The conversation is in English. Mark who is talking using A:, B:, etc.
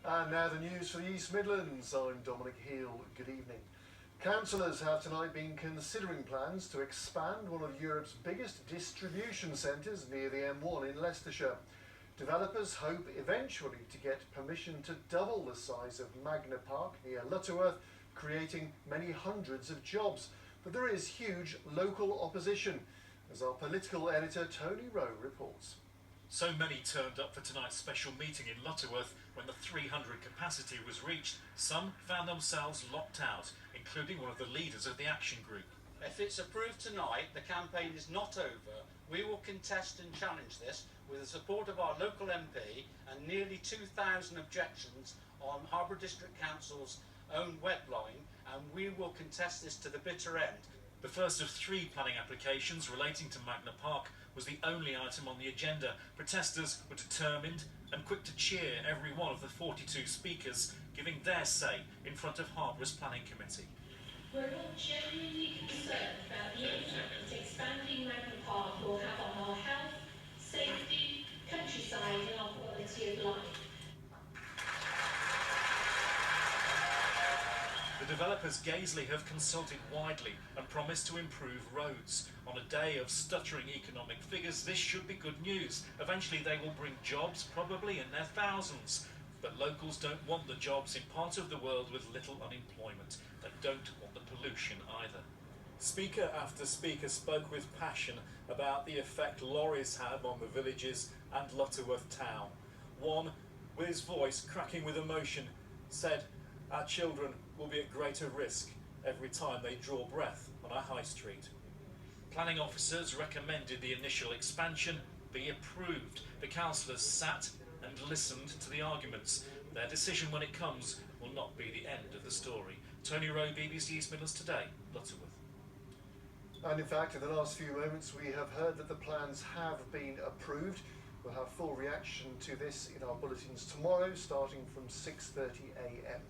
A: And now the news for the East Midlands. I'm Dominic Heal. Good evening. Councillors have tonight been considering plans to expand one of Europe's biggest distribution centres near the M1 in Leicestershire. Developers hope eventually to get permission to double the size of Magna Park near Lutterworth, creating many hundreds of jobs. But there is huge local opposition, as our political editor Tony Rowe reports.
B: So many turned up for tonight's special meeting in Lutterworth when the 300 capacity was reached. Some found themselves locked out, including one of the leaders of the action group.
C: If it's approved tonight, the campaign is not over. We will contest and challenge this with the support of our local MP and nearly 2,000 objections on Harbour District Council's own webline, and we will contest this to the bitter end.
B: The first of 3 planning applications relating to Magna Park was the only item on the agenda. Protesters were determined and quick to cheer every one of the 42 speakers giving their say in front of Harbour's Planning Committee.
D: We're all genuinely concerned about the impact that expanding Magna Park will have on our health, safety, countryside and our quality of life.
B: The developers Gaisley have consulted widely and promised to improve roads. On a day of stuttering economic figures, this should be good news. Eventually they will bring jobs, probably in their thousands. But locals don't want the jobs in part of the world with little unemployment. They don't want the pollution either. Speaker after speaker spoke with passion about the effect lorries have on the villages and Lutterworth town. One, with his voice cracking with emotion, said, "Our children will be at greater risk every time they draw breath on our high street." Planning officers recommended the initial expansion be approved. The councillors sat and listened to the arguments. Their decision when it comes will not be the end of the story. Tony Rowe, BBC East Midlands Today, Lutterworth.
A: And in fact, in the last few moments, we have heard that the plans have been approved. We'll have full reaction to this in our bulletins tomorrow, starting from 6:30 a.m.